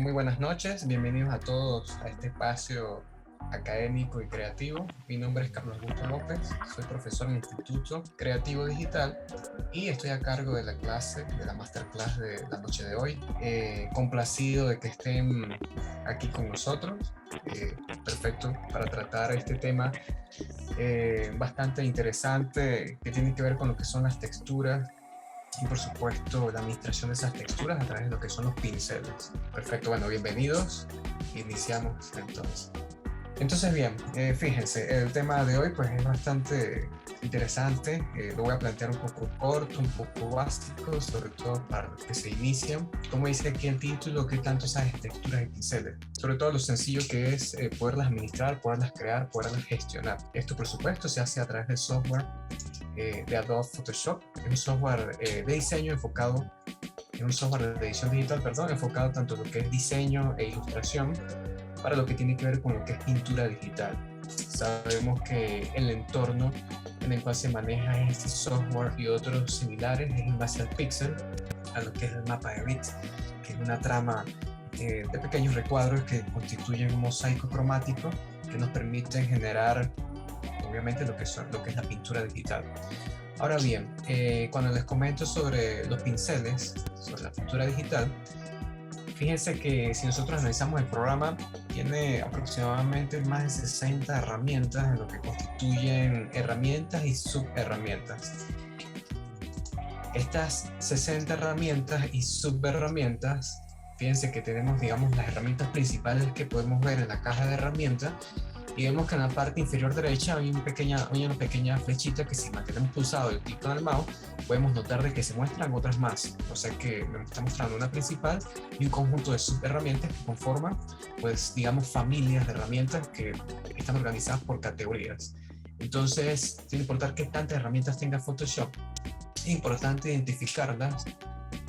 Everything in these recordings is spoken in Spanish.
Muy buenas noches, bienvenidos a todos a este espacio académico y creativo. Mi nombre es Carlos Augusto López, soy profesor en el Instituto Creativo Digital y estoy a cargo de la clase, de la masterclass de la noche de hoy. Complacido de que estén aquí con nosotros, perfecto para tratar este tema bastante interesante que tiene que ver con lo que son las texturas y por supuesto la administración de esas texturas a través de lo que son los pinceles. Perfecto, bueno, bienvenidos. Iniciamos entonces. Entonces bien, fíjense, el tema de hoy pues es bastante interesante, lo voy a plantear un poco corto, un poco básico, sobre todo para los que se inician. Como dice aquí el título, ¿qué tanto sabes de texturas y pinceles? Sobre todo lo sencillo que es poderlas administrar, poderlas crear, poderlas gestionar. Esto por supuesto se hace a través del software de Adobe Photoshop. Es un software de diseño enfocado, es un software de edición digital, perdón, enfocado tanto en lo que es diseño e ilustración para lo que tiene que ver con lo que es pintura digital. Sabemos que el entorno en el cual se maneja este software y otros similares es en base al pixel, a lo que es el mapa de bits, que es una trama de pequeños recuadros que constituyen un mosaico cromático que nos permiten generar obviamente lo que es la pintura digital. Ahora bien, cuando les comento sobre los pinceles, sobre la pintura digital, fíjense que si nosotros analizamos el programa, tiene aproximadamente más de 60 herramientas en lo que constituyen herramientas y subherramientas. Estas 60 herramientas y subherramientas, fíjense que tenemos, digamos, las herramientas principales que podemos ver en la caja de herramientas, y vemos que en la parte inferior derecha hay una pequeña flechita que si mantenemos pulsado el clic con el mouse, podemos notar de que se muestran otras más. O sea que me está mostrando una principal y un conjunto de subherramientas que conforman, pues digamos, familias de herramientas que están organizadas por categorías. Entonces, sin importar qué tantas herramientas tenga Photoshop, es importante identificarlas,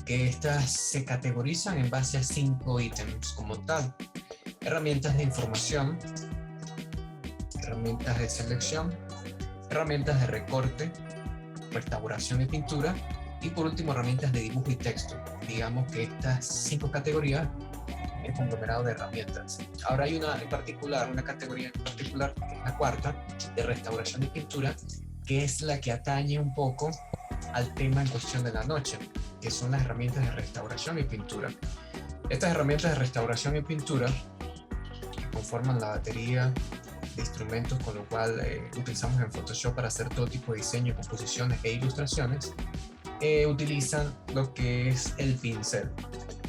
que estas se categorizan en base a 5 ítems como tal: herramientas de información, herramientas de selección, herramientas de recorte, restauración y pintura, y por último herramientas de dibujo y texto. Digamos que estas 5 categorías es un conglomerado de herramientas. Ahora hay una categoría en particular, que es la cuarta, de restauración y pintura, que es la que atañe un poco al tema en cuestión de la noche, que son las herramientas de restauración y pintura. Estas herramientas de restauración y pintura, que conforman la batería de instrumentos con lo cual utilizamos en Photoshop para hacer todo tipo de diseño, composiciones e ilustraciones, utilizan lo que es el pincel,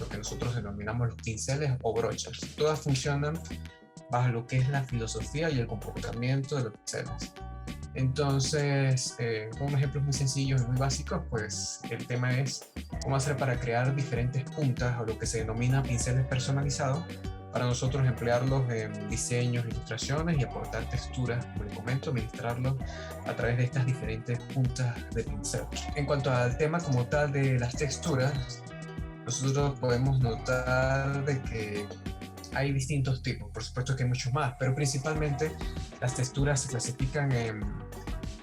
lo que nosotros denominamos los pinceles o brochas. Todas funcionan bajo lo que es la filosofía y el comportamiento de los pinceles. Entonces, con ejemplos muy sencillos y muy básicos, pues el tema es cómo hacer para crear diferentes puntas o lo que se denomina pinceles personalizados, para nosotros emplearlos en diseños, ilustraciones y aportar texturas, como les comento, administrarlos a través de estas diferentes puntas de pincel. En cuanto al tema como tal de las texturas, nosotros podemos notar de que hay distintos tipos, por supuesto que hay muchos más, pero principalmente las texturas se clasifican en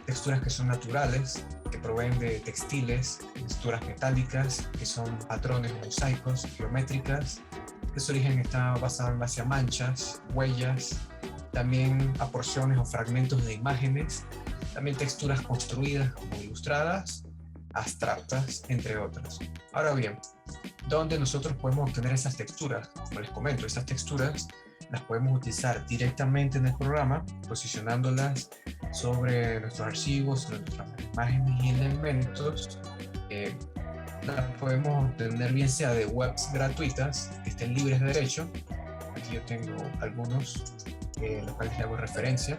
texturas que son naturales, que proveen de textiles, texturas metálicas, que son patrones o mosaicos, geométricas, que su origen está basado en base a manchas, huellas, también a porciones o fragmentos de imágenes, también texturas construidas como ilustradas, abstractas, entre otras. Ahora bien, ¿dónde nosotros podemos obtener esas texturas? Como les comento, esas texturas las podemos utilizar directamente en el programa, posicionándolas sobre nuestros archivos, sobre nuestras imágenes y elementos. Las podemos obtener bien sea de webs gratuitas que estén libres de derecho. Aquí yo tengo algunos, los cuales le hago referencia,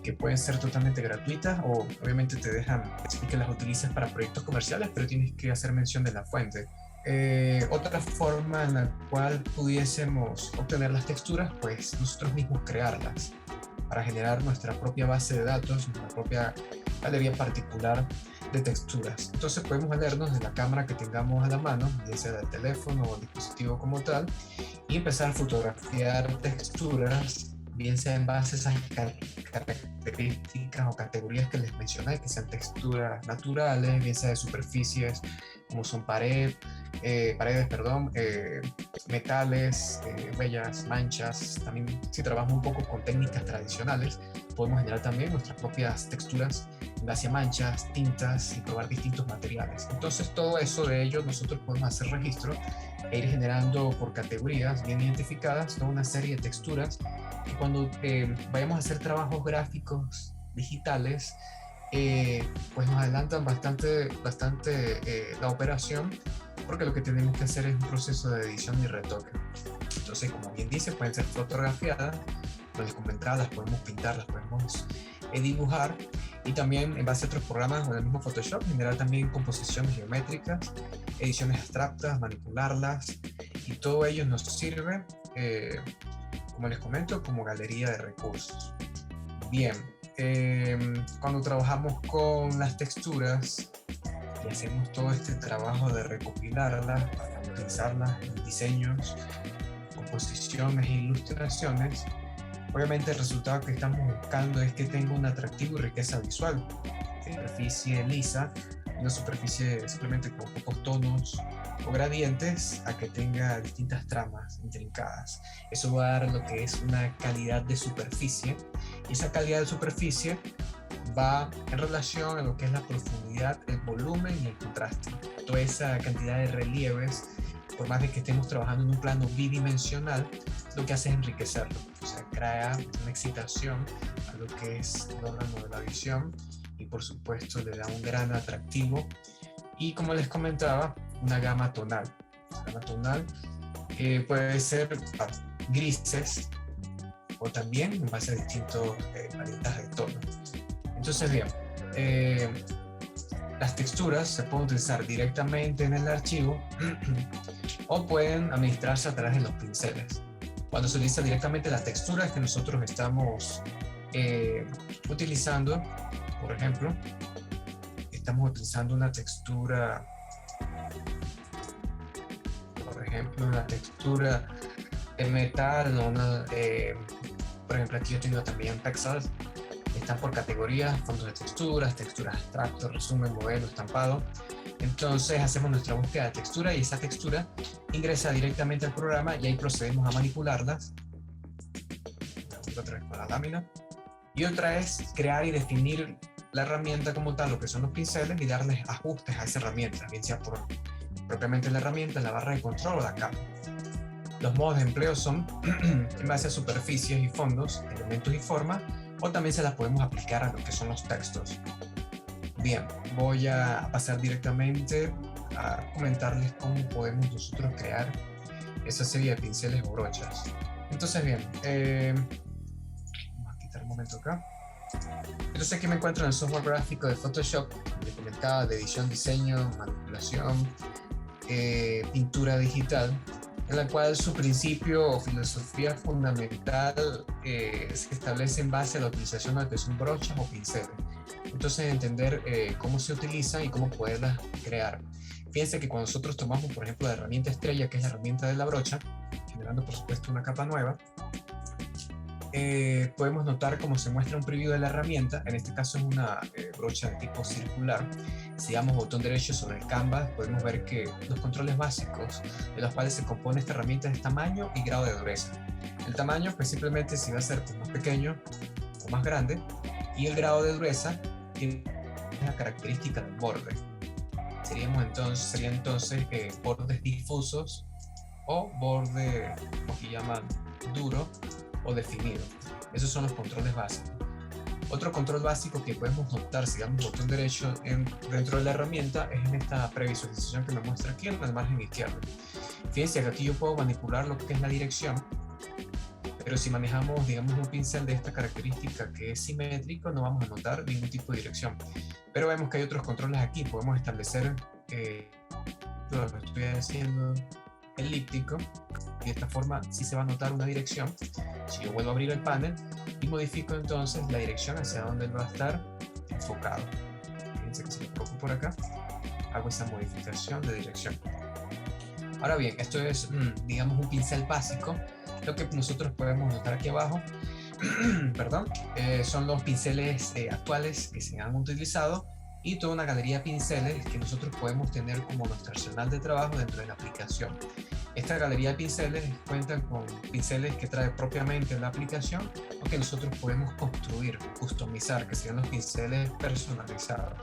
que pueden ser totalmente gratuitas o obviamente te dejan que las utilices para proyectos comerciales, pero tienes que hacer mención de la fuente. Otra forma en la cual pudiésemos obtener las texturas, pues nosotros mismos crearlas para generar nuestra propia base de datos, nuestra propia galería particular de texturas. Entonces podemos valernos de la cámara que tengamos a la mano, ya sea del teléfono o dispositivo como tal, y empezar a fotografiar texturas, bien sea en base a esas características o categorías que les mencioné, que sean texturas naturales, bien sea de superficies como son pared, paredes, perdón, metales, huellas, manchas. También si trabajamos un poco con técnicas tradicionales, podemos generar también nuestras propias texturas en base a manchas, tintas y probar distintos materiales. Entonces todo eso de ello nosotros podemos hacer registro e ir generando por categorías bien identificadas toda una serie de texturas que cuando vayamos a hacer trabajos gráficos digitales, pues nos adelantan bastante la operación, porque lo que tenemos que hacer es un proceso de edición y retoque. Entonces, como bien dice, pueden ser fotografiadas, como les comentaba, las podemos pintar, las podemos dibujar, y también en base a otros programas o en el mismo Photoshop generar también composiciones geométricas, ediciones abstractas, manipularlas, y todo ello nos sirve, como les comento, como galería de recursos. Bien, cuando trabajamos con las texturas y hacemos todo este trabajo de recopilarlas para utilizarlas en diseños, composiciones e ilustraciones, obviamente el resultado que estamos buscando es que tenga un atractivo y riqueza visual. Superficie lisa, una superficie simplemente con pocos tonos o gradientes, a que tenga distintas tramas intrincadas. Eso va a dar lo que es una calidad de superficie, y esa calidad de superficie va en relación a lo que es la profundidad, el volumen y el contraste. Toda esa cantidad de relieves, por más de que estemos trabajando en un plano bidimensional, lo que hace es enriquecerlo, o sea, crea una excitación a lo que es el órgano de la visión, y por supuesto le da un gran atractivo. Y como les comentaba, una gama tonal. La gama tonal puede ser grises, o también en base a distintos paletas de tono. Entonces, bien, las texturas se pueden utilizar directamente en el archivo o pueden administrarse a través de los pinceles. Cuando se utiliza directamente las texturas que nosotros estamos utilizando, por ejemplo, estamos utilizando una textura, en metal, o por ejemplo, aquí yo tengo también pixels, están por categorías: fondos de texturas, texturas abstractos, resumen, modelo, estampado. Entonces hacemos nuestra búsqueda de textura, y esa textura ingresa directamente al programa, y ahí procedemos a manipularlas. Otra vez con la lámina. Y otra es crear y definir la herramienta como tal, lo que son los pinceles, y darles ajustes a esa herramienta, bien sea por propiamente la herramienta, en la barra de control o la capa. Los modos de empleo son en base a superficies y fondos, elementos y formas, o también se las podemos aplicar a lo que son los textos. Bien, voy a pasar directamente a comentarles cómo podemos nosotros crear esa serie de pinceles o brochas. Entonces, bien, vamos a quitar un momento acá. Entonces aquí me encuentro en el software gráfico de Photoshop, que comentaba, de edición, diseño, manipulación, pintura digital, en la cual su principio o filosofía fundamental se establece en base a la utilización de lo que son brochas o pinceles. Entonces, entender cómo se utilizan y cómo poderlas crear. Fíjense que cuando nosotros tomamos, por ejemplo, la herramienta estrella, que es la herramienta de la brocha, generando por supuesto una capa nueva, podemos notar cómo se muestra un preview de la herramienta. En este caso es una brocha de tipo circular. Si damos botón derecho sobre el canvas, podemos ver que los controles básicos de los cuales se compone esta herramienta es tamaño y grado de dureza. El tamaño, pues simplemente si va a ser más pequeño o más grande, y el grado de dureza tiene la característica del borde. Serían entonces bordes difusos o borde, como que llaman, duro o definido. Esos son los controles básicos. Otro control básico que podemos notar si damos botón derecho dentro de la herramienta es en esta previsualización que me muestra aquí en el margen izquierdo. Fíjense que aquí yo puedo manipular lo que es la dirección, pero si manejamos, digamos, un pincel de esta característica que es simétrico, no vamos a notar ningún tipo de dirección. Pero vemos que hay otros controles aquí. Podemos establecer, lo que estoy haciendo, elíptico, y de esta forma sí se va a notar una dirección. Si yo vuelvo a abrir el panel y modifico entonces la dirección hacia donde él va a estar enfocado, fíjense que si lo coloco por acá, hago esa modificación de dirección. Ahora bien, esto es, digamos, un pincel básico. Lo que nosotros podemos notar aquí abajo perdón, son los pinceles actuales que se han utilizado y toda una galería de pinceles que nosotros podemos tener como nuestro arsenal de trabajo dentro de la aplicación. Esta galería de pinceles cuenta con pinceles que trae propiamente la aplicación o que nosotros podemos construir, customizar, que sean los pinceles personalizados.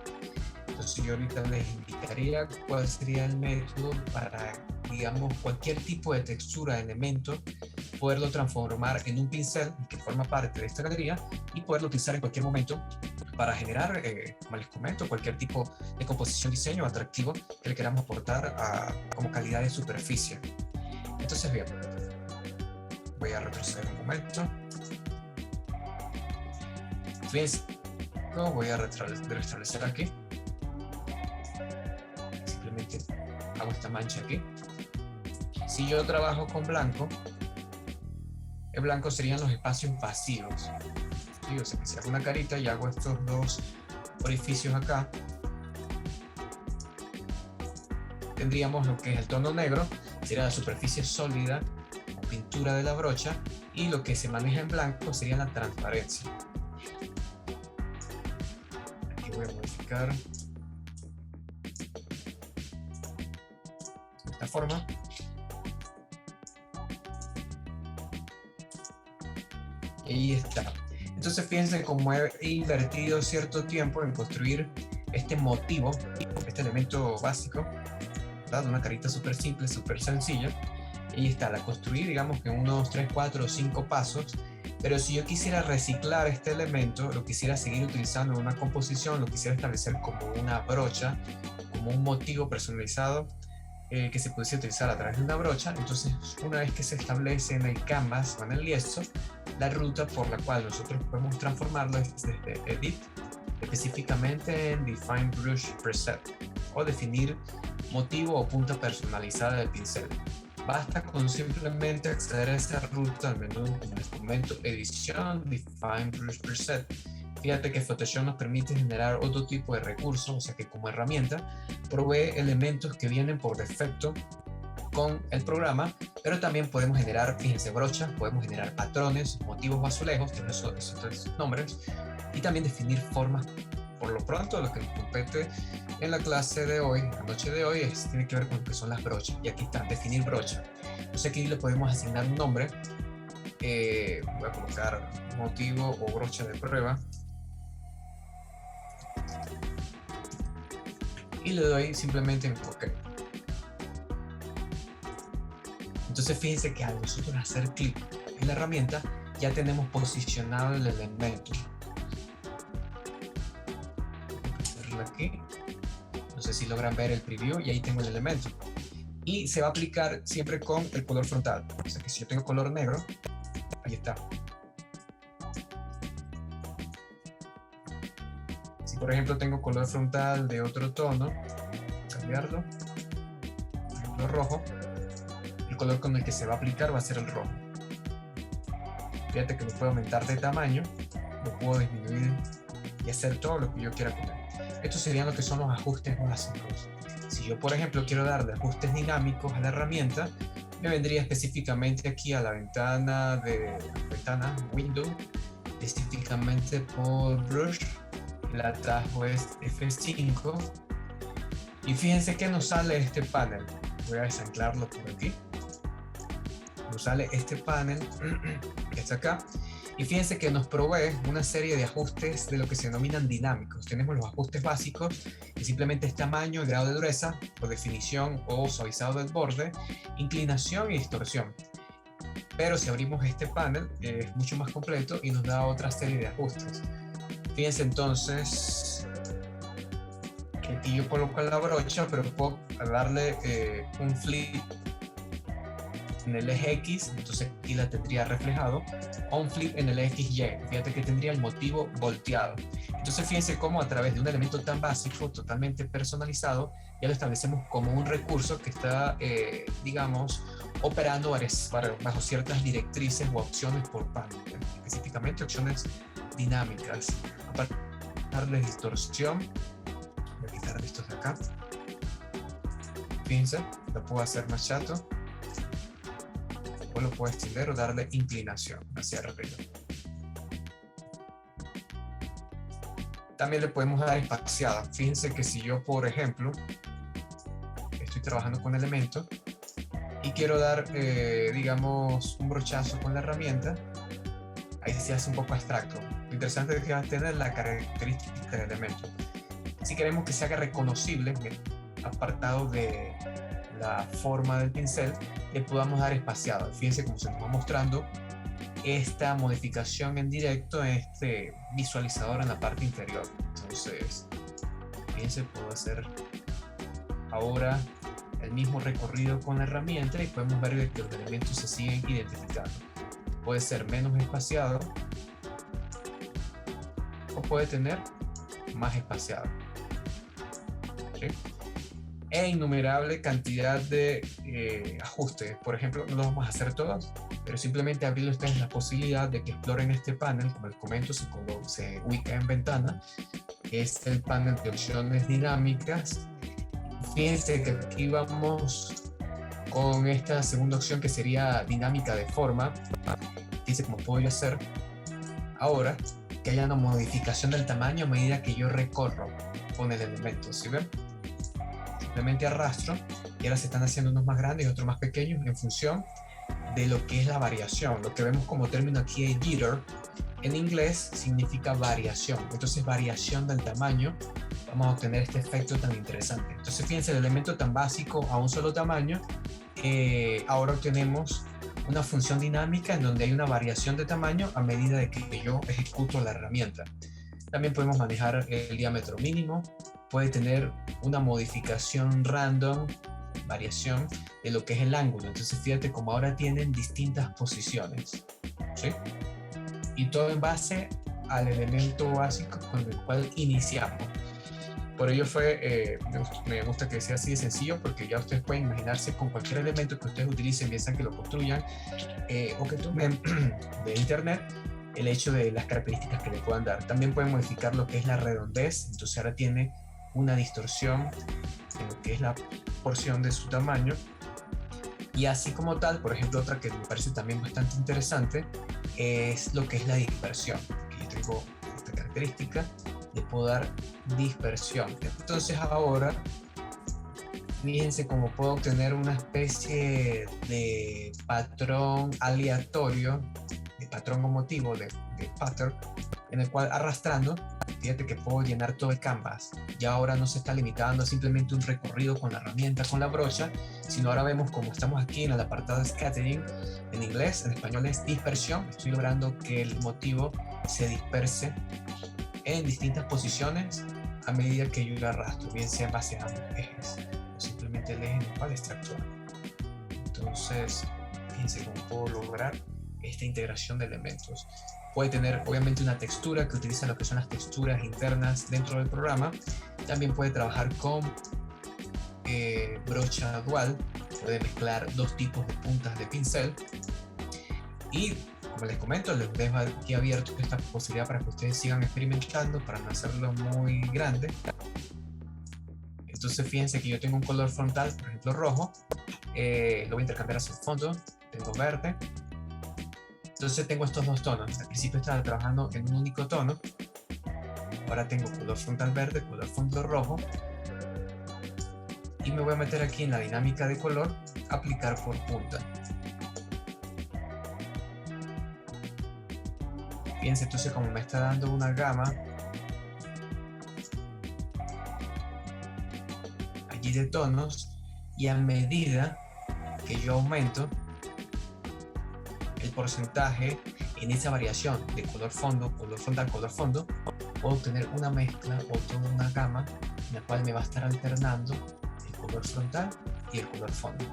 Entonces yo ahorita les indicaría cuál sería el método para, digamos, cualquier tipo de textura de elemento, poderlo transformar en un pincel que forma parte de esta galería y poderlo utilizar en cualquier momento para generar, como les comento, cualquier tipo de composición, diseño atractivo que le queramos aportar como calidad de superficie. Entonces bien, voy a retroceder un momento. Fíjense, voy a restablecer aquí. Simplemente hago esta mancha aquí. Si yo trabajo con blanco, el blanco serían los espacios vacíos. ¿Sí? O sea que si hago una carita y hago estos dos orificios acá, tendríamos lo que es el tono negro, sería la superficie sólida, la pintura de la brocha, y lo que se maneja en blanco sería la transparencia. Aquí voy a modificar de esta forma. Y ahí está. Entonces fíjense cómo he invertido cierto tiempo en construir este motivo, este elemento básico, ¿verdad? Una carita súper simple, súper sencilla. Y ahí está, la construí, digamos que en unos 3, 4 o 5 pasos. Pero si yo quisiera reciclar este elemento, lo quisiera seguir utilizando en una composición, lo quisiera establecer como una brocha, como un motivo personalizado, que se pudiese utilizar a través de una brocha. Entonces, una vez que se establece en el canvas o en el lienzo, la ruta por la cual nosotros podemos transformarlo es desde Edit, específicamente en Define Brush Preset, o definir motivo o punta personalizada del pincel. Basta con simplemente acceder a esta ruta al menú, en este momento Edición, Define Brush Preset. Fíjate que Photoshop nos permite generar otro tipo de recursos, o sea que como herramienta provee elementos que vienen por defecto con el programa, pero también podemos generar, fíjense, brochas, podemos generar patrones, motivos o azulejos, que son esos tres nombres, y también definir formas. Por lo pronto, lo que nos compete en la clase de hoy, la noche de hoy, tiene que ver con lo que son las brochas. Y aquí está, definir brocha. Entonces aquí le podemos asignar un nombre. Voy a colocar motivo o brocha de prueba. Y le doy simplemente en OK. Entonces fíjense que al nosotros hacer clic en la herramienta, ya tenemos posicionado el elemento. Voy a aquí. No sé si logran ver el preview, y ahí tengo el elemento. Y se va a aplicar siempre con el color frontal. O sea que si yo tengo color negro, ahí está. Si por ejemplo tengo color frontal de otro tono, cambiarlo, por ejemplo rojo, el color con el que se va a aplicar va a ser el rojo. Fíjate que lo puedo aumentar de tamaño, lo puedo disminuir y hacer todo lo que yo quiera con él. Estos serían lo que son los ajustes básicos. Si yo por ejemplo quiero darle ajustes dinámicos a la herramienta, me vendría específicamente aquí a la ventana Window, específicamente por Brush, el atajo es F5, y fíjense que nos sale este panel. Voy a desanclarlo por aquí. Nos sale este panel que está acá, y fíjense que nos provee una serie de ajustes de lo que se denominan dinámicos. Tenemos los ajustes básicos, que simplemente es tamaño y grado de dureza, o definición o suavizado del borde, inclinación y distorsión. Pero si abrimos este panel, es mucho más completo y nos da otra serie de ajustes. Fíjense entonces que aquí yo coloco la brocha, pero puedo darle un flip en el eje X, entonces aquí la tendría reflejado, o un flip en el eje XY. Fíjate que tendría el motivo volteado. Entonces fíjense cómo a través de un elemento tan básico, totalmente personalizado, ya lo establecemos como un recurso que está, digamos, operando bajo ciertas directrices o opciones por panel, específicamente opciones dinámicas. Para darle distorsión, voy a quitar estos de acá. Fíjense, lo puedo hacer más chato, o lo puedo extender o darle inclinación hacia arriba. También le podemos dar espaciada. Fíjense que si yo, por ejemplo, estoy trabajando con elementos y quiero dar, digamos, un brochazo con la herramienta, ahí se hace un poco abstracto. Lo interesante es que va a tener la característica del elemento. Si queremos que se haga reconocible, apartado de la forma del pincel, le podamos dar espaciado. Fíjense cómo se nos va mostrando esta modificación en directo en este visualizador en la parte inferior. Entonces, fíjense, puedo hacer ahora el mismo recorrido con la herramienta y podemos ver que los elementos se siguen identificando. Puede ser menos espaciado o puede tener más espaciado. ¿Sí? E innumerable cantidad de ajustes. Por ejemplo, no los vamos a hacer todos, pero simplemente abrirle a ustedes la posibilidad de que exploren este panel. Como les comento, se ubica en ventana. Es el panel de opciones dinámicas. Fíjense que aquí vamos con esta segunda opción que sería dinámica de forma. Fíjense cómo puedo yo hacer ahora que haya una modificación del tamaño a medida que yo recorro con el elemento. ¿Sí ven? Simplemente arrastro y ahora se están haciendo unos más grandes y otros más pequeños en función de lo que es la variación. Lo que vemos como término aquí es jitter, en inglés significa variación. Entonces, variación del tamaño, vamos a obtener este efecto tan interesante. Entonces, fíjense, el elemento tan básico a un solo tamaño, ahora obtenemos una función dinámica en donde hay una variación de tamaño a medida de que yo ejecuto la herramienta. También podemos manejar el diámetro mínimo, puede tener una modificación random, variación de lo que es el ángulo. Entonces fíjate como ahora tienen distintas posiciones, ¿sí? Y todo en base al elemento básico con el cual iniciamos. Por ello me gusta que sea así de sencillo, porque ya ustedes pueden imaginarse con cualquier elemento que ustedes utilicen, bien sea que lo construyan o que tomen de internet, el hecho de las características que le puedan dar. También pueden modificar lo que es la redondez. Entonces ahora tiene una distorsión en lo que es la porción de su tamaño. Y así como tal, por ejemplo, otra que me parece también bastante interesante es lo que es la dispersión. Aquí yo tengo esta característica, le puedo dar dispersión. Entonces ahora, fíjense cómo puedo obtener una especie de patrón aleatorio, de patrón o motivo, de pattern, en el cual arrastrando, fíjate que puedo llenar todo el canvas. Ya ahora no se está limitando a simplemente un recorrido con la herramienta, con la brocha, sino ahora vemos como estamos aquí en el apartado de scattering, en inglés, en español es dispersión. Estoy logrando que el motivo se disperse en distintas posiciones a medida que yo lo arrastro, bien sea en base a ambos ejes o simplemente el eje en el cual está actuando. Entonces, fíjense cómo puedo lograr esta integración de elementos. Puede tener obviamente una textura que utiliza lo que son las texturas internas dentro del programa. También puede trabajar con brocha dual, puede mezclar dos tipos de puntas de pincel. Y como les comento, les dejo aquí abierto esta posibilidad para que ustedes sigan experimentando, para no hacerlo muy grande. Entonces fíjense que yo tengo un color frontal, por ejemplo rojo, lo voy a intercambiar hacia el fondo, tengo verde. Entonces tengo estos dos tonos. Al principio estaba trabajando en un único tono, ahora tengo color frontal verde, color fondo rojo, y me voy a meter aquí en la dinámica de color, aplicar por punta. Fíjense entonces como me está dando una gama allí de tonos, y a medida que yo aumento el porcentaje en esa variación de color fondo, color frontal, color fondo, puedo obtener una mezcla o toda una gama en la cual me va a estar alternando el color frontal y el color fondo.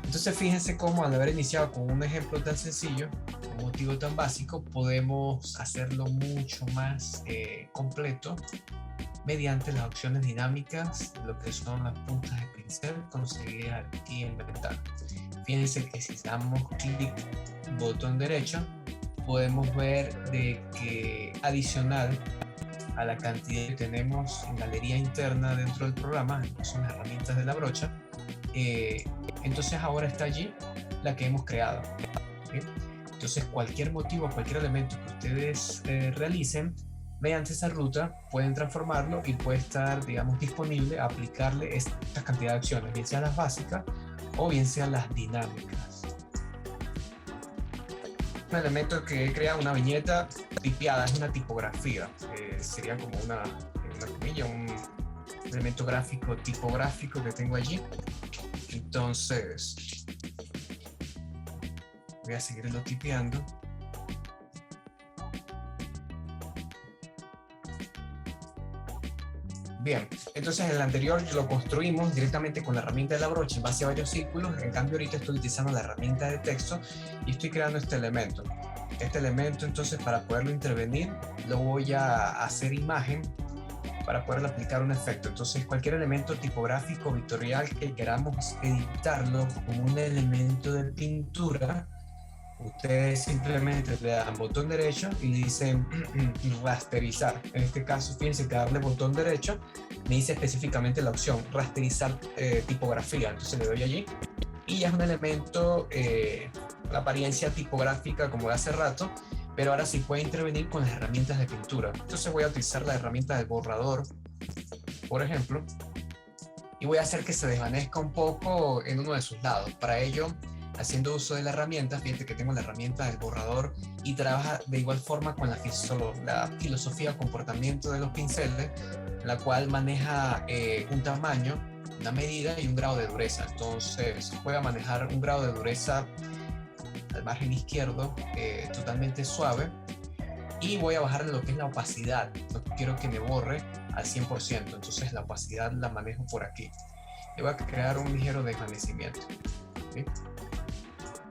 Entonces fíjense cómo al haber iniciado con un ejemplo tan sencillo, un motivo tan básico, podemos hacerlo mucho más completo mediante las opciones dinámicas, lo que son las puntas de pincel conseguidas aquí en ventana. Fíjense que si damos clic botón derecho, podemos ver de que adicional a la cantidad que tenemos en galería interna dentro del programa, que son las herramientas de la brocha, entonces ahora está allí la que hemos creado, ¿sí? Entonces cualquier motivo, cualquier elemento que ustedes realicen, mediante esa ruta pueden transformarlo y puede estar, digamos, disponible a aplicarle esta cantidad de acciones, bien sean las básicas o bien sean las dinámicas. Un elemento que crea una viñeta tipiada, es una tipografía, sería como una comilla, un elemento gráfico tipográfico que tengo allí. Entonces voy a seguirlo tipeando. Bien, entonces el anterior lo construimos directamente con la herramienta de la brocha en base a varios círculos. En cambio ahorita estoy utilizando la herramienta de texto y estoy creando este elemento. Este elemento, entonces, para poderlo intervenir, lo voy a hacer imagen para poder aplicar un efecto. Entonces cualquier elemento tipográfico vectorial que queramos editarlo como un elemento de pintura, ustedes simplemente le dan botón derecho y le dicen rasterizar. En este caso, fíjense que darle botón derecho me dice específicamente la opción rasterizar tipografía. Entonces le doy allí y ya es un elemento, la apariencia tipográfica como de hace rato, pero ahora sí puede intervenir con las herramientas de pintura. Entonces voy a utilizar la herramienta del borrador, por ejemplo, y voy a hacer que se desvanezca un poco en uno de sus lados. Para ello, haciendo uso de la herramienta, fíjate que tengo la herramienta del borrador y trabaja de igual forma con la filosofía o comportamiento de los pinceles, la cual maneja un tamaño, una medida y un grado de dureza. Entonces voy a manejar un grado de dureza al margen izquierdo, totalmente suave, y voy a bajar lo que es la opacidad. No quiero que me borre al 100%, entonces la opacidad la manejo por aquí. Le voy a crear un ligero desvanecimiento, ¿sí?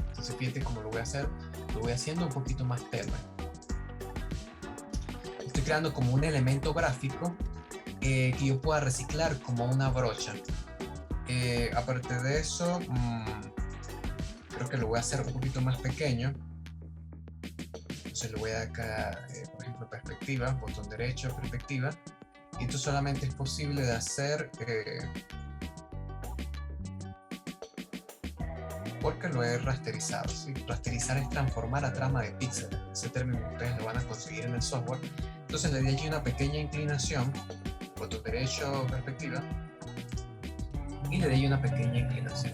Entonces fíjate cómo lo voy a hacer, lo voy haciendo un poquito más tenue. Estoy creando como un elemento gráfico que yo pueda reciclar como una brocha. Aparte de eso, creo que lo voy a hacer un poquito más pequeño. Entonces le voy a dar acá, por ejemplo, perspectiva, botón derecho, perspectiva. Y esto solamente es posible de hacer porque lo he rasterizado, ¿sí? Rasterizar es transformar a trama de píxeles. Ese término ustedes lo van a conseguir en el software. Entonces le di aquí una pequeña inclinación, botón derecho, perspectiva, y le di una pequeña inclinación.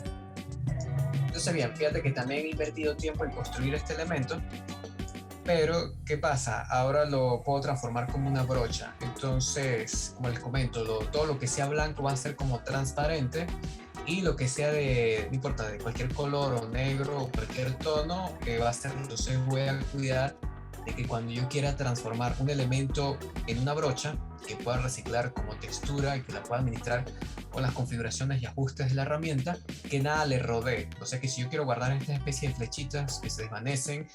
Entonces bien, fíjate que también he invertido tiempo en construir este elemento, pero ¿qué pasa? Ahora lo puedo transformar como una brocha. Entonces, como les comento, todo lo que sea blanco va a ser como transparente, y lo que sea de, no importa, de cualquier color o negro o cualquier tono, va a ser. Entonces voy a cuidar de que cuando yo quiera transformar un elemento en una brocha, que pueda reciclar como textura y que la pueda administrar con las configuraciones y ajustes de la herramienta, que nada le rodee. O sea que si yo quiero guardar esta especie de flechitas que se desvanecen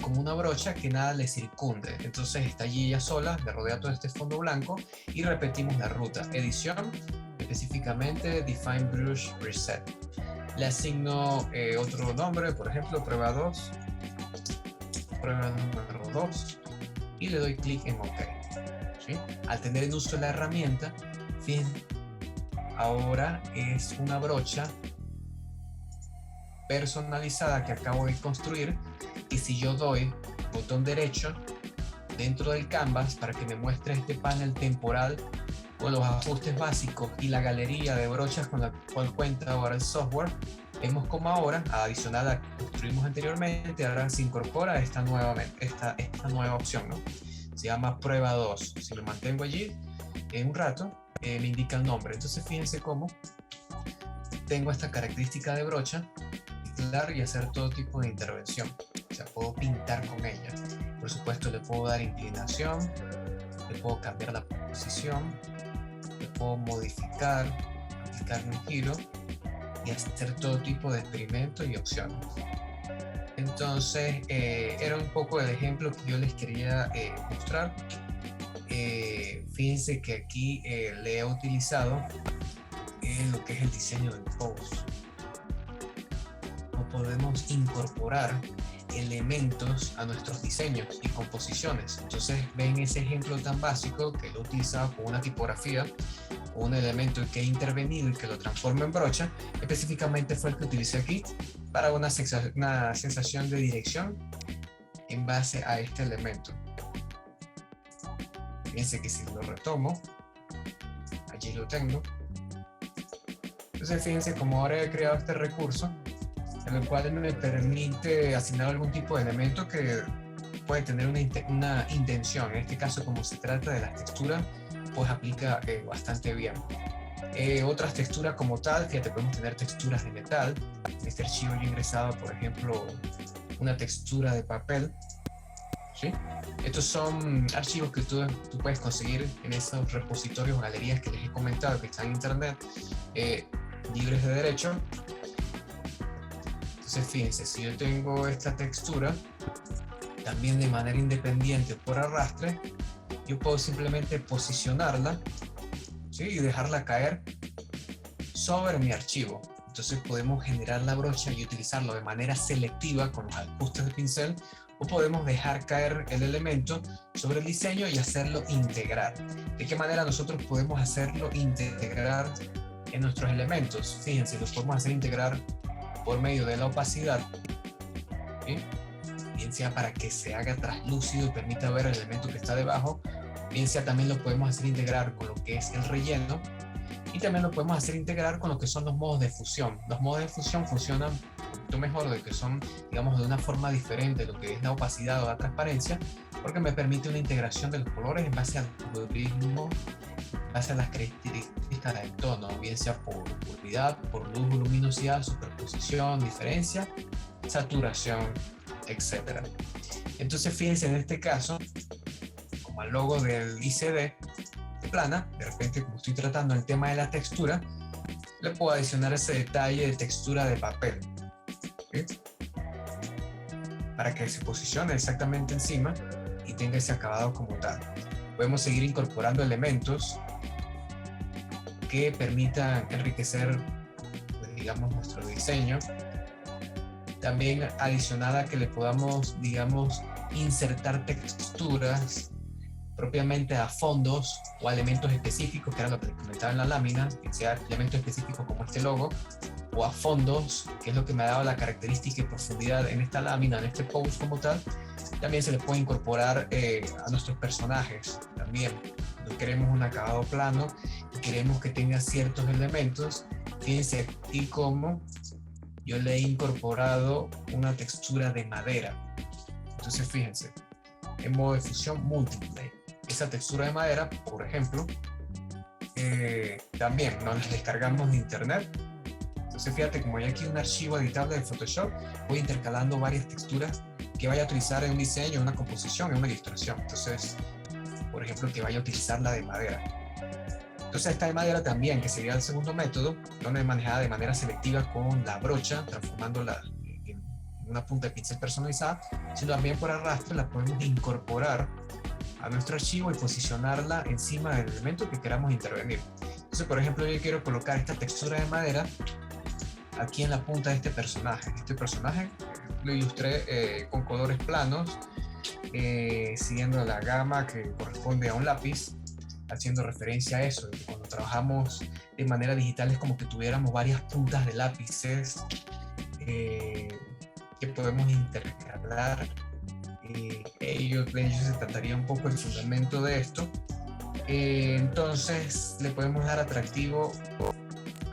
como una brocha, que nada le circunde. Entonces está allí ella sola, le rodea todo este fondo blanco y repetimos la ruta. Edición, específicamente Define Brush Reset. Le asigno otro nombre, por ejemplo, prueba 2, prueba número 2, y le doy clic en OK. ¿Sí? Al tener en uso la herramienta, fíjense, ahora es una brocha personalizada que acabo de construir, y si yo doy botón derecho dentro del canvas para que me muestre este panel temporal con los ajustes básicos y la galería de brochas con la cual cuenta ahora el software, vemos como ahora, adicional a que construimos anteriormente, ahora se incorpora esta nueva opción, ¿no? Se llama prueba 2. Si lo mantengo allí en un rato, me indica el nombre. Entonces fíjense cómo tengo esta característica de brocha y hacer todo tipo de intervención. O sea, puedo pintar con ella. Por supuesto, le puedo dar inclinación, le puedo cambiar la posición, le puedo modificar, aplicarle un giro y hacer todo tipo de experimentos y opciones. Entonces, era un poco el ejemplo que yo les quería mostrar. Fíjense que aquí le he utilizado lo que es el diseño del post. Podemos incorporar elementos a nuestros diseños y composiciones. Entonces ven ese ejemplo tan básico que lo he utilizado con una tipografía, un elemento que he intervenido y que lo transforma en brocha. Específicamente fue el que utilicé aquí para una sensación de dirección en base a este elemento. Fíjense que si lo retomo, allí lo tengo. Entonces fíjense como ahora he creado este recurso, en el cual me permite asignar algún tipo de elemento que puede tener una intención. En este caso, como se trata de las texturas, pues aplica bastante bien. Otras texturas como tal, fíjate, podemos tener texturas de metal. En este archivo yo he ingresado, por ejemplo, una textura de papel, ¿sí? Estos son archivos que tú puedes conseguir en esos repositorios o galerías que les he comentado que están en internet, libres de derecho. Entonces fíjense, si yo tengo esta textura también de manera independiente por arrastre, yo puedo simplemente posicionarla, ¿sí? Y dejarla caer sobre mi archivo. Entonces podemos generar la brocha y utilizarlo de manera selectiva con los ajustes de pincel, o podemos dejar caer el elemento sobre el diseño y hacerlo integrar. ¿De qué manera nosotros podemos hacerlo integrar en nuestros elementos? Fíjense, los podemos hacer integrar por medio de la opacidad, ¿sí? Bien sea para que se haga traslúcido y permita ver el elemento que está debajo, bien sea también lo podemos hacer integrar con lo que es el relleno, y también lo podemos hacer integrar con lo que son los modos de fusión. Los modos de fusión funcionan un poquito mejor, de que son, digamos, de una forma diferente de lo que es la opacidad o la transparencia, porque me permite una integración de los colores en base al algoritmo, en base a las características del tono, bien sea por oscuridad, por luz, luminosidad, superposición, diferencia, saturación, etc. Entonces fíjense, en este caso, como el logo del ICD plana, de repente como estoy tratando el tema de la textura, le puedo adicionar ese detalle de textura de papel, ¿sí? Para que se posicione exactamente encima y tenga ese acabado como tal. Podemos seguir incorporando elementos que permitan enriquecer, pues, digamos, nuestro diseño. También adicional a que le podamos, digamos, insertar texturas propiamente a fondos o a elementos específicos, que era lo que les comentaba en la lámina, que sea elementos específicos como este logo, o a fondos, que es lo que me ha dado la característica y profundidad en esta lámina, en este post como tal. También se le puede incorporar a nuestros personajes. También, cuando queremos un acabado plano y queremos que tenga ciertos elementos, fíjense aquí como yo le he incorporado una textura de madera. Entonces fíjense, en modo de fusión múltiple, esa textura de madera, por ejemplo, también nos la descargamos de internet. Entonces fíjate, como hay aquí un archivo editable de Photoshop, voy intercalando varias texturas que vaya a utilizar en un diseño, en una composición, en una ilustración. Entonces, por ejemplo, que vaya a utilizar la de madera. Entonces esta de madera también, que sería el segundo método, no es manejada de manera selectiva con la brocha, transformándola en una punta de pincel personalizada, sino también por arrastre la podemos incorporar a nuestro archivo y posicionarla encima del elemento que queramos intervenir. Entonces, por ejemplo, yo quiero colocar esta textura de madera aquí en la punta de este personaje. Este personaje lo ilustré con colores planos, siguiendo la gama que corresponde a un lápiz, haciendo referencia a eso. Cuando trabajamos de manera digital es como que tuviéramos varias puntas de lápices que podemos intercalar. De ello se trataría un poco el fundamento de esto. Entonces le podemos dar atractivo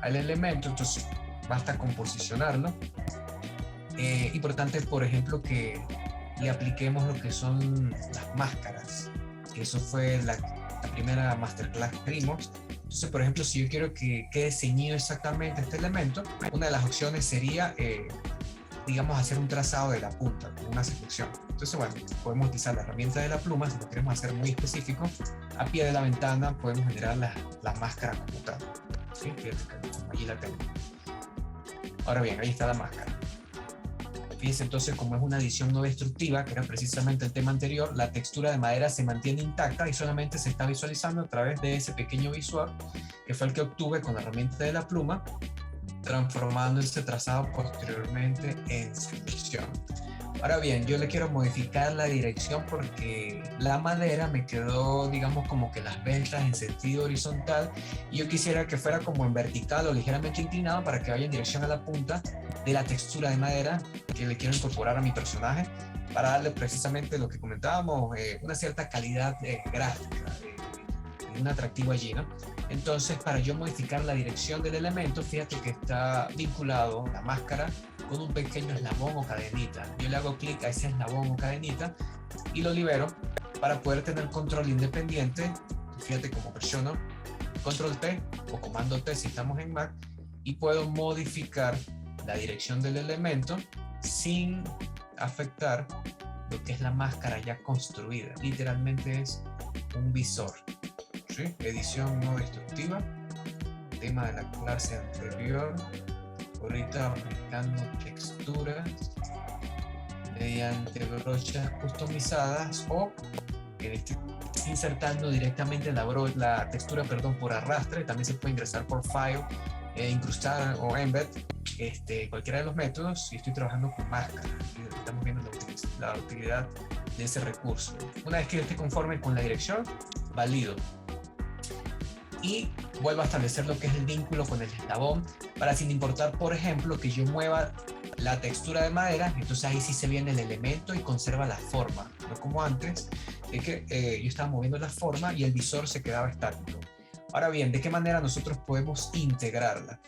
al elemento, entonces basta con posicionarlo. Importante, por ejemplo, que le apliquemos lo que son las máscaras, que eso fue la primera masterclass que vimos. Entonces, por ejemplo, si yo quiero que quede ceñido exactamente este elemento, una de las opciones sería digamos, hacer un trazado de la punta con una selección. Entonces, bueno, podemos utilizar la herramienta de la pluma, si lo queremos hacer muy específico. A pie de la ventana podemos generar la máscara como tal. ¿Sí? Fíjate que allí la tengo. Ahora bien, ahí está la máscara. Fíjense entonces, como es una adición no destructiva, que era precisamente el tema anterior, la textura de madera se mantiene intacta y solamente se está visualizando a través de ese pequeño visual, que fue el que obtuve con la herramienta de la pluma, transformando ese trazado posteriormente en selección. Ahora bien, yo le quiero modificar la dirección porque la madera me quedó, digamos, como que las vetas en sentido horizontal, y yo quisiera que fuera como en vertical o ligeramente inclinado para que vaya en dirección a la punta de la textura de madera que le quiero incorporar a mi personaje. para darle precisamente lo que comentábamos, una cierta calidad gráfica, un atractivo allí, ¿no? Entonces, para yo modificar la dirección del elemento, fíjate que está vinculado la máscara con un pequeño eslabón o cadenita. Yo le hago clic a ese eslabón o cadenita y lo libero para poder tener control independiente. Fíjate cómo presiono control T o comando T si estamos en Mac y puedo modificar la dirección del elemento sin afectar lo que es la máscara ya construida. Literalmente es un visor. ¿Sí? Edición no destructiva, tema de la clase anterior. Ahorita aplicando texturas mediante brochas customizadas o insertando directamente la textura por arrastre. También se puede ingresar por file, incrustar o embed, cualquiera de los métodos. Y estoy trabajando con máscara, estamos viendo la utilidad de ese recurso. Una vez que yo esté conforme con la dirección, valido y vuelvo a establecer lo que es el vínculo con el eslabón, para sin importar, por ejemplo, que yo mueva la textura de madera, entonces ahí sí se viene el elemento y conserva la forma, no como antes, de que yo estaba moviendo la forma y el visor se quedaba estático. Ahora bien, ¿de qué manera nosotros podemos integrarla?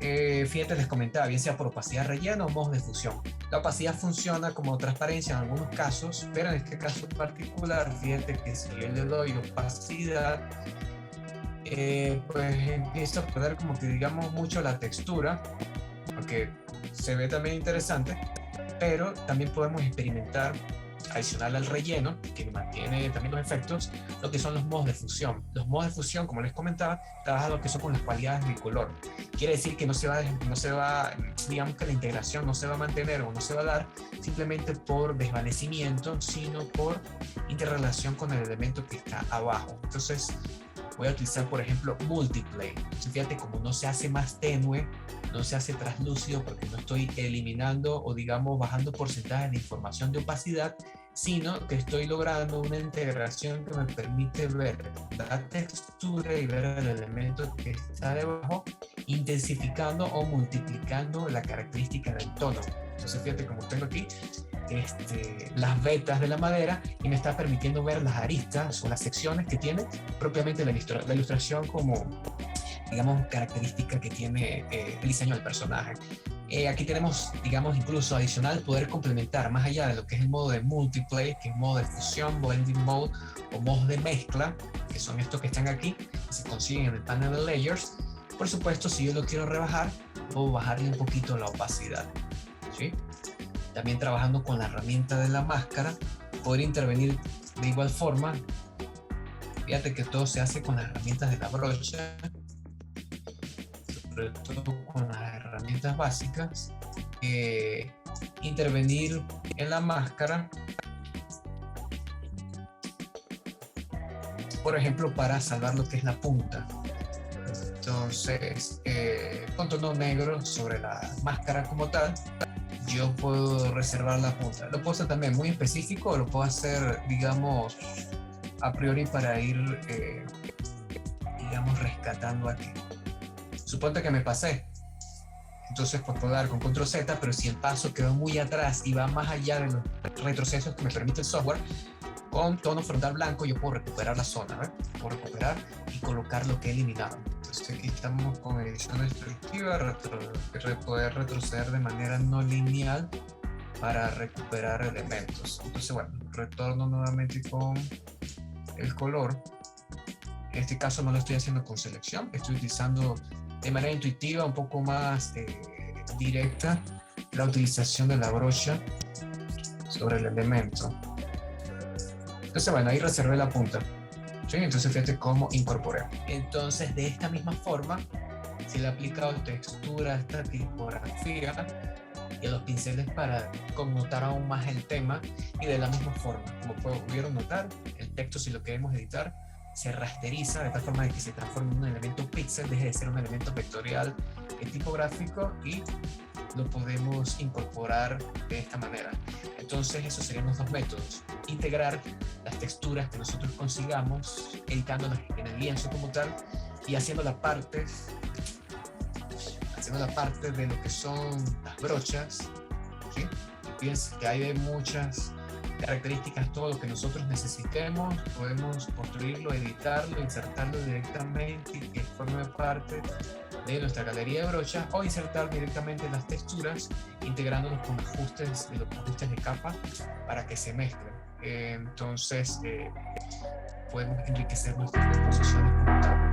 Fíjate, les comentaba, bien sea por opacidad relleno o modos de fusión. La opacidad funciona como transparencia en algunos casos, pero en este caso particular, fíjate que si yo le doy opacidad, pues empieza a perder como que digamos mucho la textura, aunque se ve también interesante, pero también podemos experimentar, adicional al relleno, que mantiene también los efectos, lo que son los modos de fusión. Los modos de fusión, como les comentaba, trabajan lo que son con las cualidades del color. Quiere decir que no se va, digamos que la integración no se va a mantener o no se va a dar simplemente por desvanecimiento, sino por interrelación con el elemento que está abajo. Entonces, voy a utilizar, por ejemplo, multiplay. Entonces, fíjate, como no se hace más tenue, no se hace translúcido, porque no estoy eliminando o digamos bajando porcentajes de información de opacidad, sino que estoy logrando una integración que me permite ver la textura y ver el elemento que está debajo, intensificando o multiplicando la característica del tono. Entonces, fíjate, como tengo aquí las vetas de la madera y me está permitiendo ver las aristas o las secciones que tiene propiamente la ilustración como, digamos, característica que tiene el diseño del personaje. Aquí tenemos, digamos, incluso adicional poder complementar más allá de lo que es el modo de multiplay, que es modo de fusión, blending mode o modos de mezcla, que son estos que están aquí, que se consiguen en el panel de layers. Por supuesto, si yo lo quiero rebajar, puedo bajarle un poquito la opacidad, ¿sí? También trabajando con la herramienta de la máscara, poder intervenir de igual forma. Fíjate que todo se hace con las herramientas de la brocha, sobre todo con las herramientas básicas. Intervenir en la máscara, por ejemplo, para salvar lo que es la punta. Entonces, con tono negro sobre la máscara como tal, yo puedo reservar la punta. Lo puedo hacer también muy específico, o lo puedo hacer, digamos, a priori para ir, digamos, rescatando aquí. Suponte que me pasé, entonces pues puedo dar con control Z, pero si el paso quedó muy atrás y va más allá de los retrocesos que me permite el software, con tono frontal blanco yo puedo recuperar la zona, ¿ves? Puedo recuperar y colocar lo que he eliminado. Entonces aquí estamos con edición destructiva, poder retroceder de manera no lineal para recuperar elementos. Entonces bueno, retorno nuevamente con el color. En este caso no lo estoy haciendo con selección, estoy utilizando de manera intuitiva, un poco más directa, la utilización de la brocha sobre el elemento. Entonces bueno, ahí reservé la punta, ¿sí? Entonces fíjate cómo incorporé. Entonces de esta misma forma, si le he aplicado textura a esta tipografía y a los pinceles para connotar aún más el tema, y de la misma forma, como pudieron notar, el texto, si lo queremos editar, se rasteriza de tal forma de que se transforma en un elemento píxel, deje de ser un elemento vectorial tipográfico, y lo podemos incorporar de esta manera. Entonces esos serían los dos métodos: integrar las texturas que nosotros consigamos editándolas en el lienzo como tal y haciendo la parte de lo que son las brochas, ¿sí? fíjense que hay de muchas características, todo lo que nosotros necesitemos, podemos construirlo, editarlo, insertarlo directamente y que forme parte de nuestra galería de brochas, o insertar directamente las texturas integrándolos con ajustes, los ajustes de capa para que se mezclen. Entonces podemos enriquecer nuestras composiciones como tal.